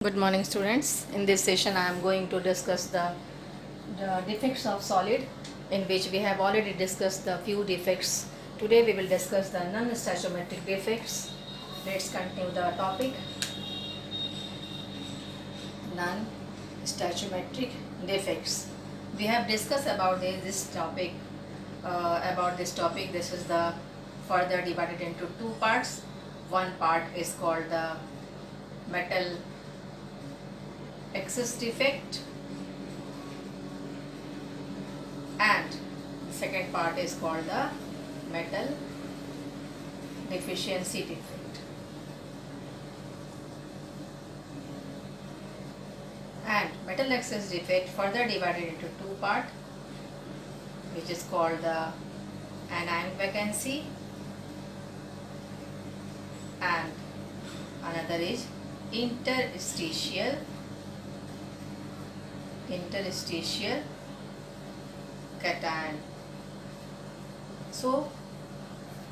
Good morning, students. In this session I am going to discuss the defects of solid, in which we have already discussed the few defects. Today we will discuss the non-stoichiometric defects. Let's continue the topic. Non-stoichiometric defects. We have discussed about this topic. This is the further divided into two parts. One part is called the metal excess defect, and the second part is called the metal deficiency defect. And metal excess defect further divided into two parts, which is called the anion vacancy, and another is interstitial cation. So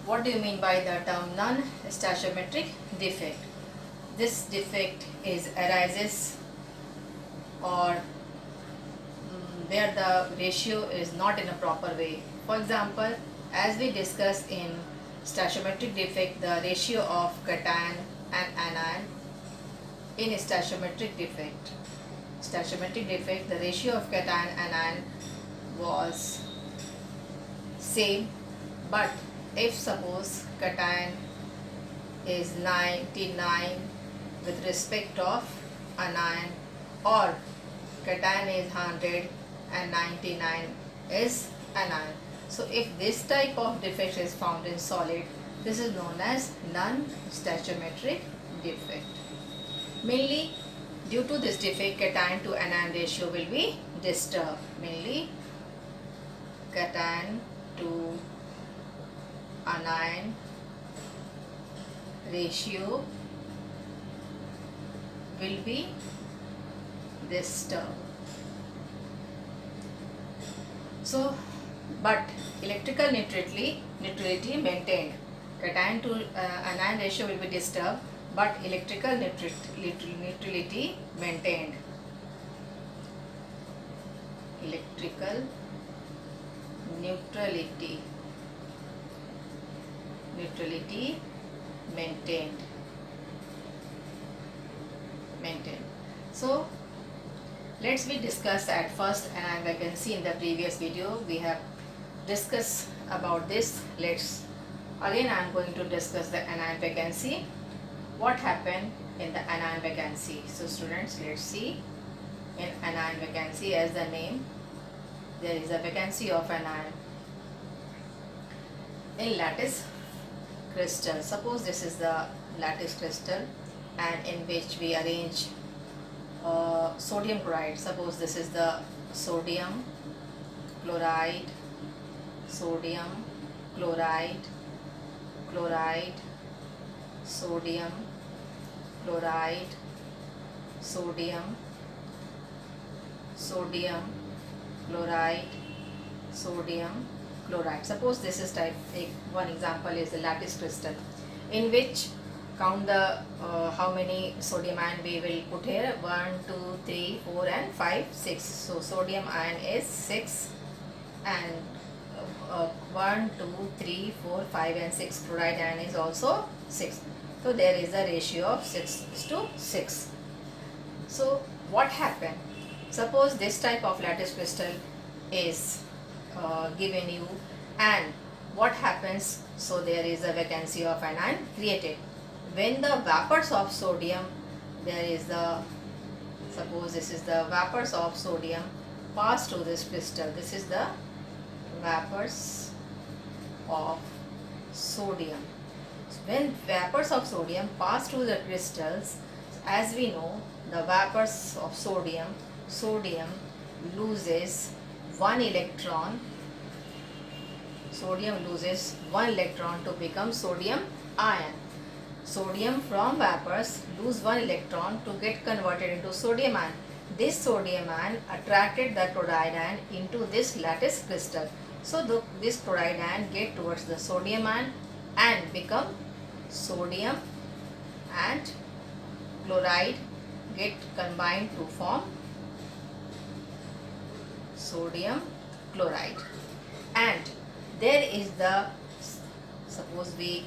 what do you mean by the term non-stoichiometric defect? This defect arises or where the ratio is not in a proper way. For example, as we discussed in stoichiometric defect, the ratio of cation and anion. In stoichiometric defect, the ratio of cation and anion was same, but if suppose cation is 99 with respect of anion, or cation is 100 and 99 is anion. So if this type of defect is found in solid, this is known as non-stoichiometric defect. Mainly due to this defect, cation to anion ratio will be disturbed. Mainly cation to anion ratio will be disturbed. So, but electrical neutrality maintained. Cation to anion ratio will be disturbed, but electrical neutrality maintained. Electrical neutrality maintained. So let's discuss at first anion vacancy. In the previous video we have discussed about this. I am going to discuss the anion vacancy. What happened in the anion vacancy? So students, let's see. In anion vacancy, as the name, there is a vacancy of anion in lattice crystal. Suppose this is the lattice crystal, and in which we arrange sodium chloride. Suppose this is the sodium chloride, sodium chloride, sodium chloride, sodium chloride, sodium chloride. Suppose this is type one example is the lattice crystal, in which count the how many sodium ion we will put here. 1, 2, 3, 4 and 5, 6. So sodium ion is 6, and 1, 2, 3, 4, 5 and 6. Chloride ion is also 6. So there is a ratio of 6:6. So what happened? Suppose this type of lattice crystal is given you, and what happens? So there is a vacancy of anion created. When the vapors of sodium, suppose this is the vapors of sodium pass through this crystal. This is the vapors of sodium. When vapors of sodium pass through the crystals, as we know, the vapors of sodium loses one electron. Sodium loses one electron to become sodium ion. Sodium from vapors lose one electron to get converted into sodium ion. This sodium ion attracted the chloride ion into this lattice crystal. So this chloride ion get towards the sodium ion and become sodium and chloride get combined to form sodium chloride. And there is the, suppose we,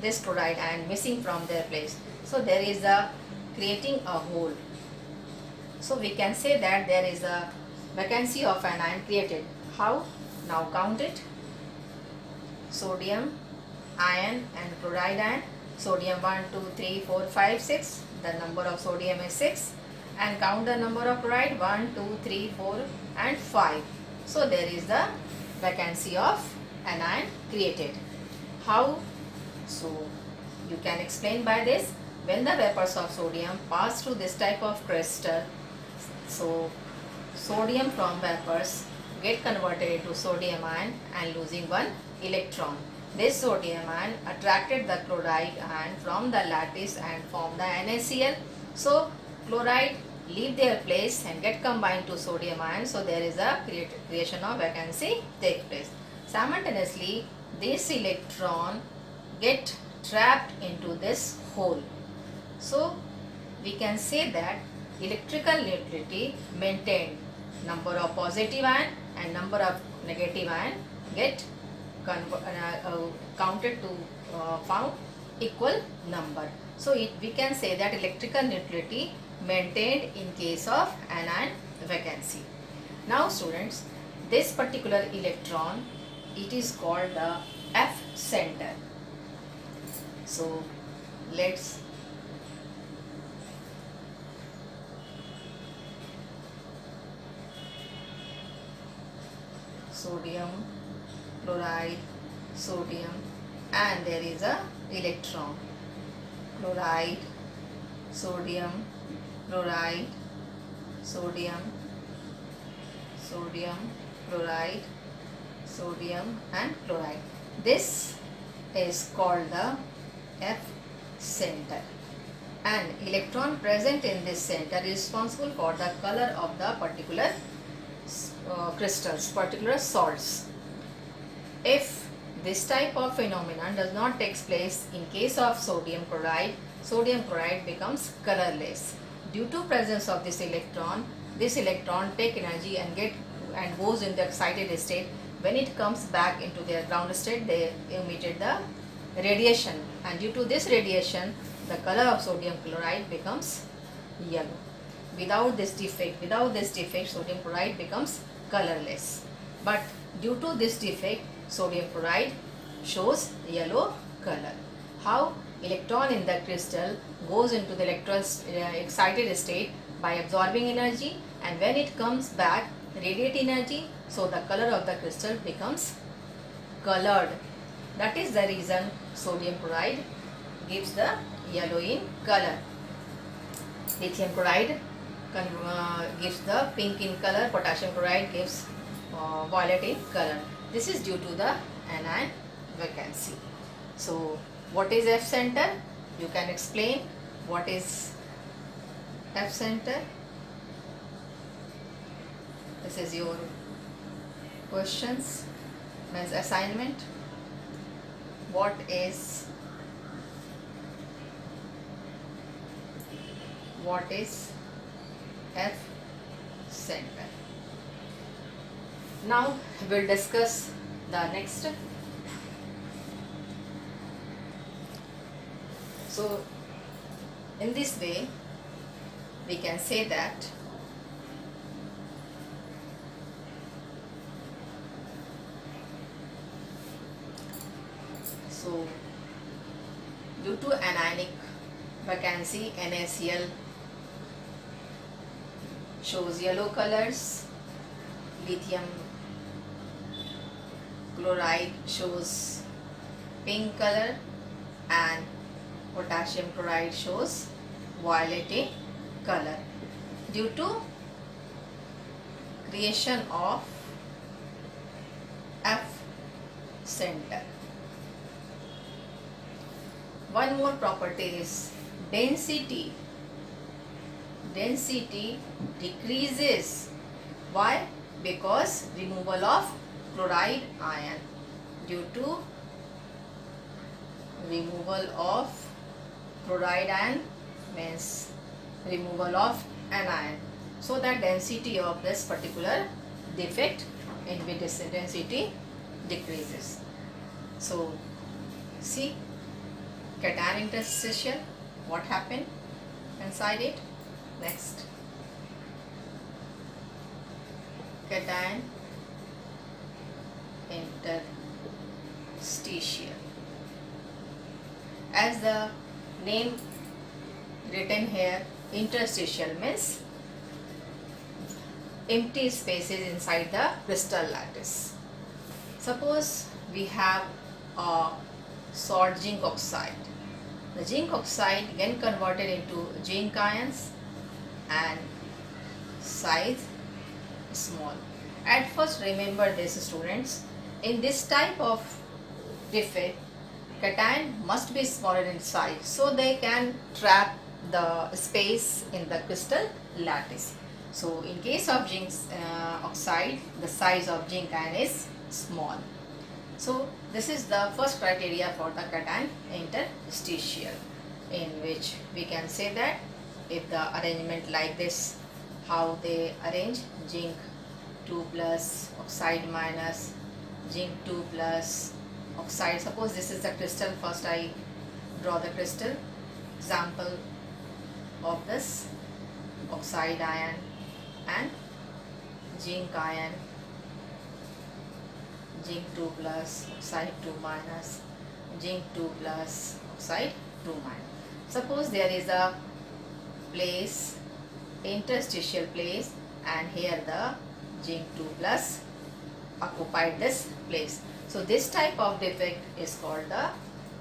this chloride ion missing from their place, so there is a creating a hole. So we can say that there is a vacancy of an ion created. How? Now count it. Sodium ion and chloride ion. Sodium 1, 2, 3, 4, 5, 6. The number of sodium is 6. And count the number of chloride. 1, 2, 3, 4 and 5. So there is the vacancy of an ion created. How? So you can explain by this. When the vapors of sodium pass through this type of crystal, so sodium from vapors get converted into sodium ion and losing one electron. This sodium ion attracted the chloride ion from the lattice and formed the NaCl. So chloride leave their place and get combined to sodium ion. So there is a creation of vacancy take place. Simultaneously, this electron get trapped into this hole. So we can say that electrical neutrality maintained. Number of positive ion and number of negative ion get counted to found equal number. So we can say that electrical neutrality maintained in case of anion vacancy. Now students, this particular electron, it is called the F center. So let's sodium, chloride, sodium, and there is a electron. Chloride, sodium, chloride, sodium, sodium, chloride, sodium and chloride. This is called the F center. An electron present in this center is responsible for the color of the particular crystals, particular salts. If this type of phenomenon does not take place in case of sodium chloride becomes colorless. Due to presence of this electron take energy and goes in the excited state. When it comes back into their ground state, they emitted the radiation, and due to this radiation, the color of sodium chloride becomes yellow. Without this defect, sodium chloride becomes colorless. But due to this defect, sodium chloride shows yellow color. How? Electron in the crystal goes into the excited state by absorbing energy, and when it comes back, radiate energy, so the color of the crystal becomes colored. That is the reason sodium chloride gives the yellow in color. Lithium chloride gives the pink in color. Potassium chloride gives violet in color. This is due to the anion vacancy. So what is F center? You can explain what is F center. This is your questions, means assignment. What is F center? Now we'll discuss the next. So in this way we can say that so due to anionic vacancy, NaCl shows yellow colors, lithium chloride shows pink color, and potassium chloride shows violet in color due to creation of F center. One more property is density. Density decreases. Why? Because removal of chloride ion. Due to removal of chloride ion, means removal of anion. So that density of this particular defect in which density decreases. So see cation interstitial, what happened inside it. Next, cation interstitial. As the name written here, interstitial means empty spaces inside the crystal lattice. Suppose we have a salt zinc oxide. The zinc oxide when converted into zinc ions and size small. At first remember this students, in this type of defect cation must be smaller in size so they can trap the space in the crystal lattice. So in case of zinc oxide, the size of zinc ion is small. So this is the first criteria for the cation interstitial, in which we can say that if the arrangement like this, how they arrange zinc 2 plus oxide minus zinc 2 plus oxide. Suppose this is the crystal. First I draw the crystal example of this oxide ion and zinc ion, zinc 2 plus oxide 2 minus, zinc 2 plus oxide 2 minus. Suppose there is a place, interstitial place, and here the zinc 2 plus occupied this place. So this type of defect is called the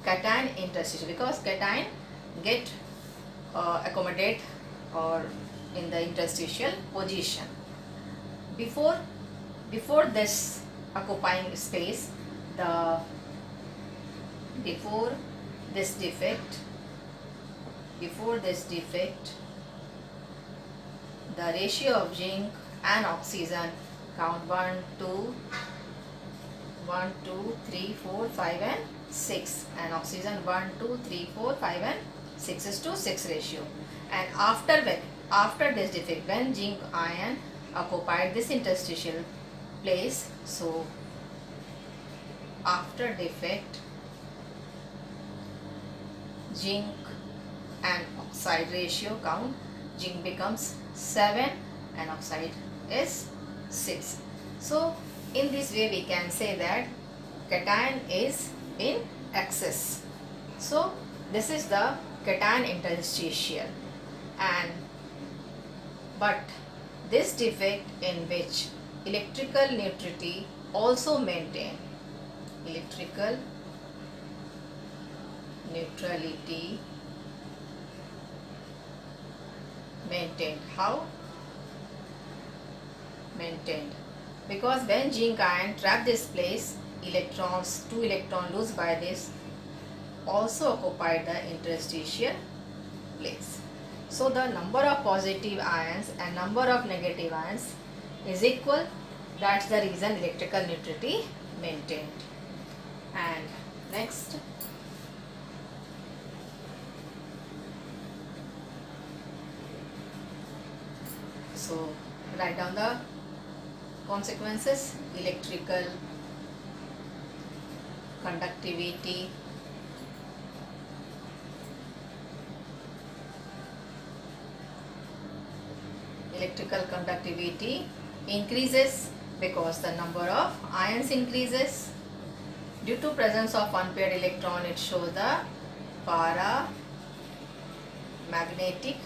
cation interstitial, because cation get accommodate or in the interstitial position. Before this occupying space, before this defect, the ratio of zinc and oxygen, count 1, 2, 3, 4, 5 and 6, and oxygen 1, 2, 3, 4, 5 and 6 is to 6 ratio. And after this defect, when zinc ion occupied this interstitial place, so after defect zinc and oxide ratio count, zinc becomes 7 and oxide is 6. So in this way we can say that cation is in excess. So this is the cation interstitial. And but this defect in which electrical neutrality also maintained, electrical neutrality maintained. How? Maintained because when zinc ion trap this place, electrons, 2 electron loose by this also occupied the interstitial place. So the number of positive ions and number of negative ions is equal. That's the reason electrical neutrality maintained. And next, so write down the consequences. Electrical conductivity, increases because the number of ions increases. Due to presence of unpaired electron, it shows the paramagnetic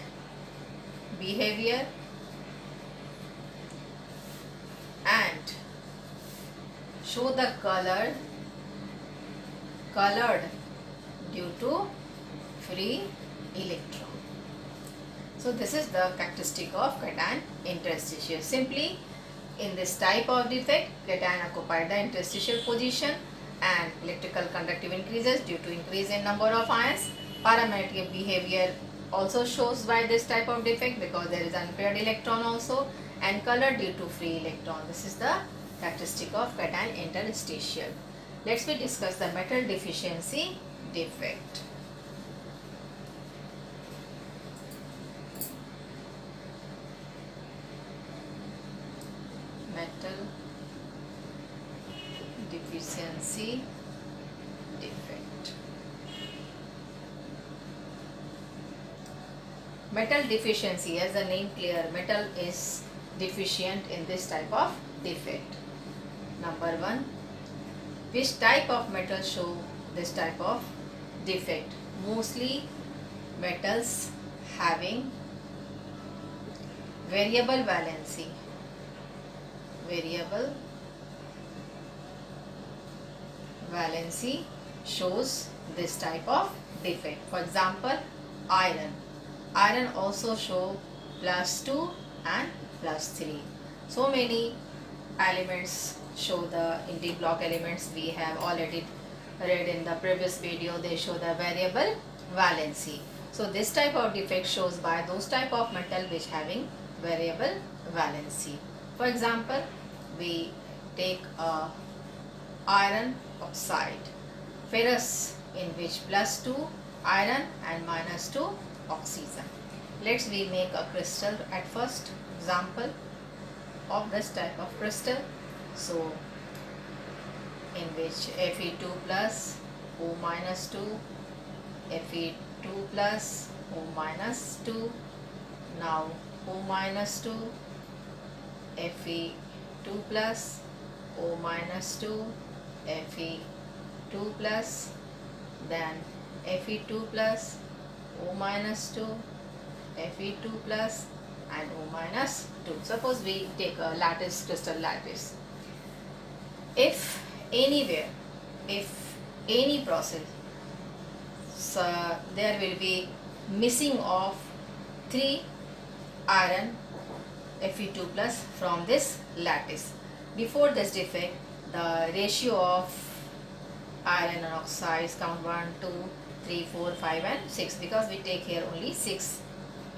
behavior, and show the colored due to free electron. So this is the characteristic of cation interstitial. Simply in this type of defect, cation occupied the interstitial position and electrical conductivity increases due to increase in number of ions. Paramagnetic behavior also shows by this type of defect because there is unpaired electron also, and color due to free electron. This is the characteristic of cation interstitial. Let's discuss the metal deficiency defect. metal deficiency defect. Metal deficiency, as the name clear, metal is deficient in this type of defect. Number 1, which type of metal show this type of defect? Mostly metals having variable valency. Variable valency shows this type of defect. For example, iron. Iron also show +2 and +3. So many elements show the in D block elements. We have already read in the previous video, they show the variable valency. So this type of defect shows by those type of metal which having variable valency. For example, we take a iron oxide, ferrous, in which +2 iron and -2 oxygen. Let's we make a crystal at first example of this type of crystal. So in which Fe2 plus O minus 2, Fe2 plus O minus 2, now O minus 2, Fe2 plus O minus 2, Fe2 plus, then Fe2 plus O minus 2, Fe2 plus and O minus 2. Suppose we take a lattice, crystal lattice. If anywhere, if any process, so there will be missing of 3 iron Fe2 plus from this lattice. Before this defect, the ratio of iron and oxides count 1, 2, 3, 4, 5 and 6, because we take here only 6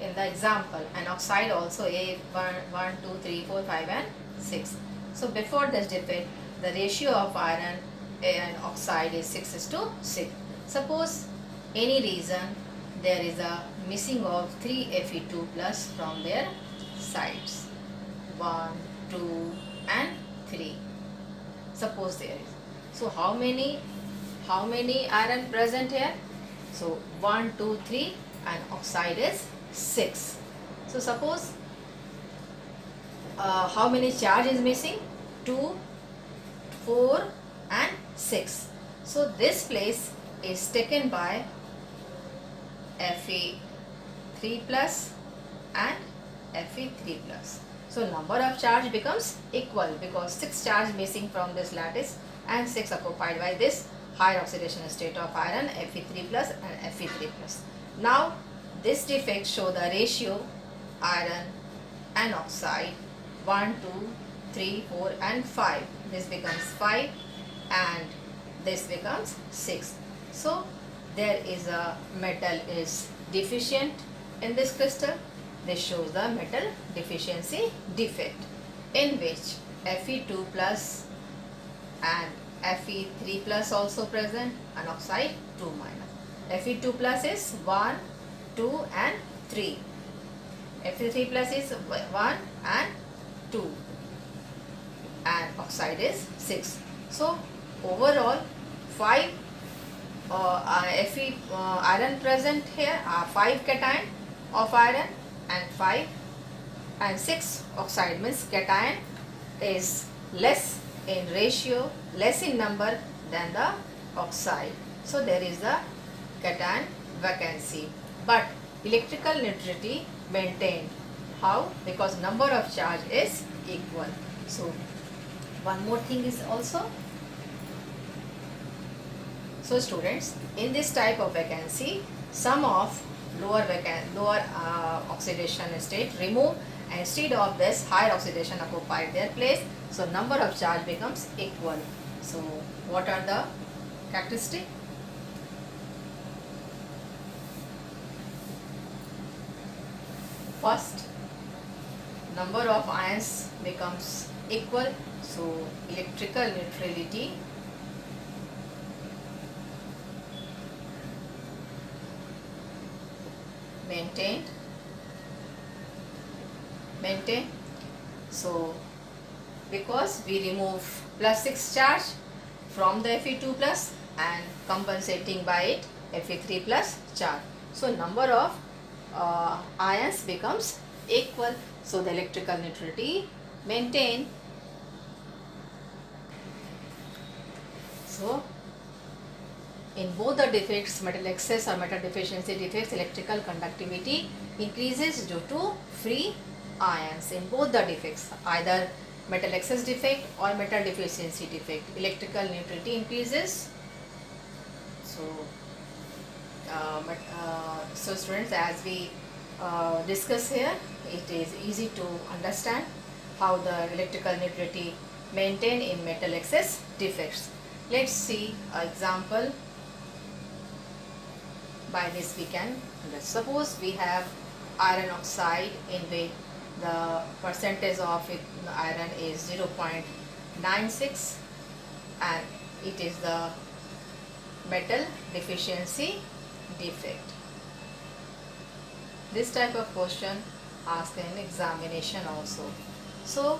in the example, and oxide also A 1, 2, 3, 4, 5 and 6. So before this defect, the ratio of iron and oxide is 6:6. Suppose any reason there is a missing of 3 Fe2 plus from their sides, 1, 2 and 3. Suppose there is. So how many iron present here? So 1, 2, 3 and oxide is 6. So suppose how many charge is missing? 2, 4 and 6. So this place is taken by Fe3 plus and Fe3 plus. So number of charge becomes equal because 6 charge missing from this lattice and 6 occupied by this higher oxidation state of iron Fe3 plus and Fe3 plus. Now this defect show the ratio iron and oxide 1, 2, 3, 4 and 5. This becomes 5 and this becomes 6. So there is a metal is deficient in this crystal. This shows the metal deficiency defect, in which Fe2 plus and Fe3 plus also present and oxide 2 minus. Fe2 plus is 1, 2 and 3. Fe3 plus is 1 and 2 and oxide is 6. So overall 5 Fe iron present here, 5 cation of iron and 5 and 6 oxide, means cation is less in ratio, less in number than the oxide. So there is the cation vacancy, but electrical neutrality maintained. How? Because number of charge is equal. So one more thing is also, so students, in this type of vacancy, some of lower oxidation state remove, and instead of this higher oxidation occupied their place, so number of charge becomes equal. So what are the characteristics? First, number of ions becomes equal, so electrical neutrality maintain. So because we remove plus 6 charge from the Fe2 plus and compensating by it Fe3 plus charge. So number of ions becomes equal. So the electrical neutrality maintained. So in both the defects, metal excess or metal deficiency defects, electrical conductivity increases due to free ions. In both the defects, either metal excess defect or metal deficiency defect, electrical neutrality increases. So, so students, as we discuss here, it is easy to understand how the electrical neutrality maintained in metal excess defects. Let's see an example. By this we can suppose we have iron oxide in which the percentage of iron is 0.96 and it is the metal deficiency defect. This type of question asked in examination also. So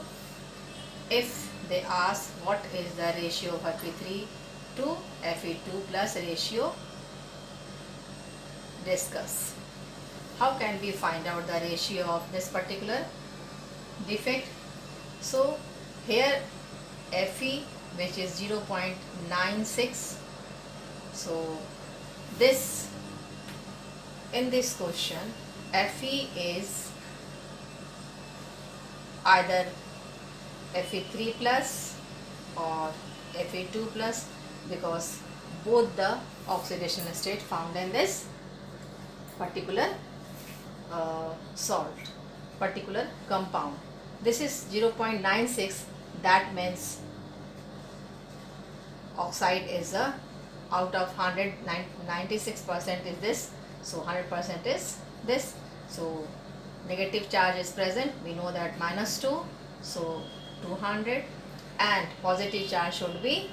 if they ask what is the ratio of Fe3 to Fe2 plus ratio, discuss. How can we find out the ratio of this particular defect? So here Fe, which is 0.96. So this, in this question, Fe is either Fe3 plus or Fe2 plus, because both the oxidation state found in this particular salt, particular compound. This is 0.96, that means oxide is out of 100, 96% is this, so 100% is this. So negative charge is present, we know that -2, so 200, and positive charge should be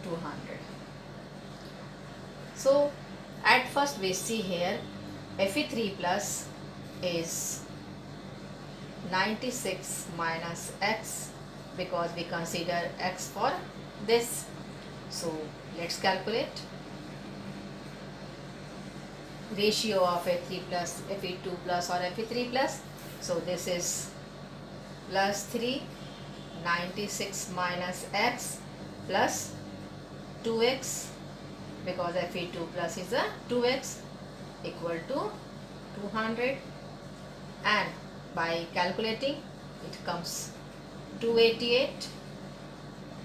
200. So at first we see here Fe3 plus is 96 minus x, because we consider x for this. So let's calculate ratio of Fe3 plus, Fe2 plus or Fe3 plus. So this is plus 3, 96 minus x plus 2x, because Fe2 plus is a 2x, equal to 200, and by calculating it comes 288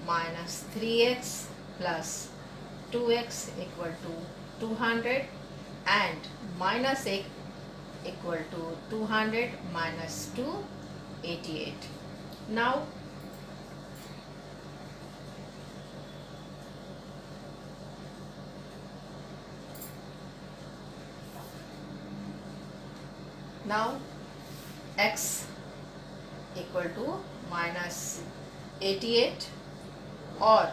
minus 3x plus 2x equal to 200, and minus x equal to 200 minus 288. Now x equal to minus 88 or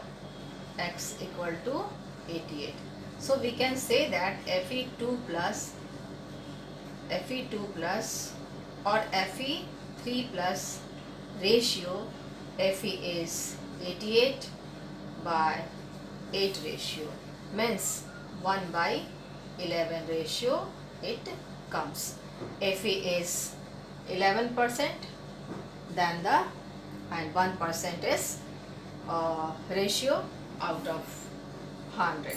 x equal to 88. So we can say that Fe2 plus or Fe3 plus ratio, Fe is 88 by 8 ratio, means 1 by 11 ratio it comes. Fe is 11%, then the and 1% is ratio out of 100.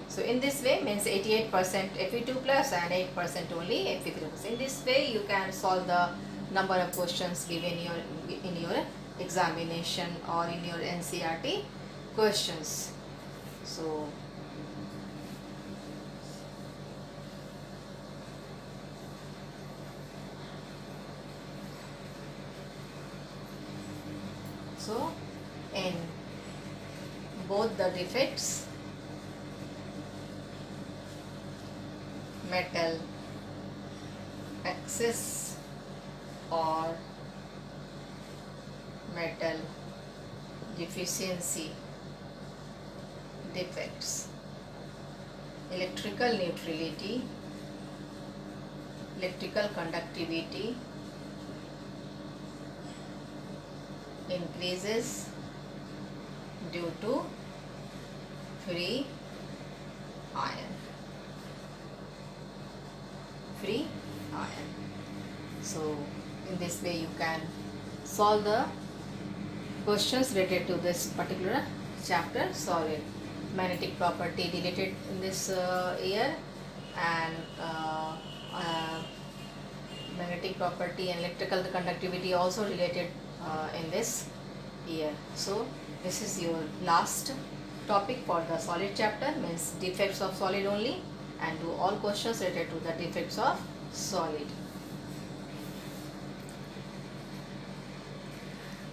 So in this way, means 88% Fe2 plus and 8% only Fe3 plus. In this way you can solve the number of questions given in your examination or in your NCERT questions. So in both the defects, metal excess or metal deficiency defects, electrical neutrality, electrical conductivity increases due to free iron. Free iron. So in this way you can solve the questions related to this particular chapter, solid magnetic property related in this year, and magnetic property and electrical conductivity also related in this year. So this is your last topic for the solid chapter, means defects of solid only, and do all questions related to the defects of solid.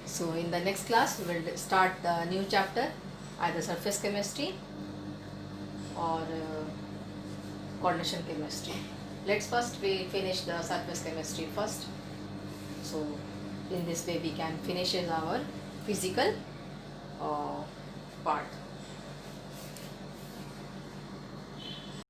So in the next class we will start the new chapter, either surface chemistry or coordination chemistry. Let's first we finish the surface chemistry first. So in this way we can finish our physical part.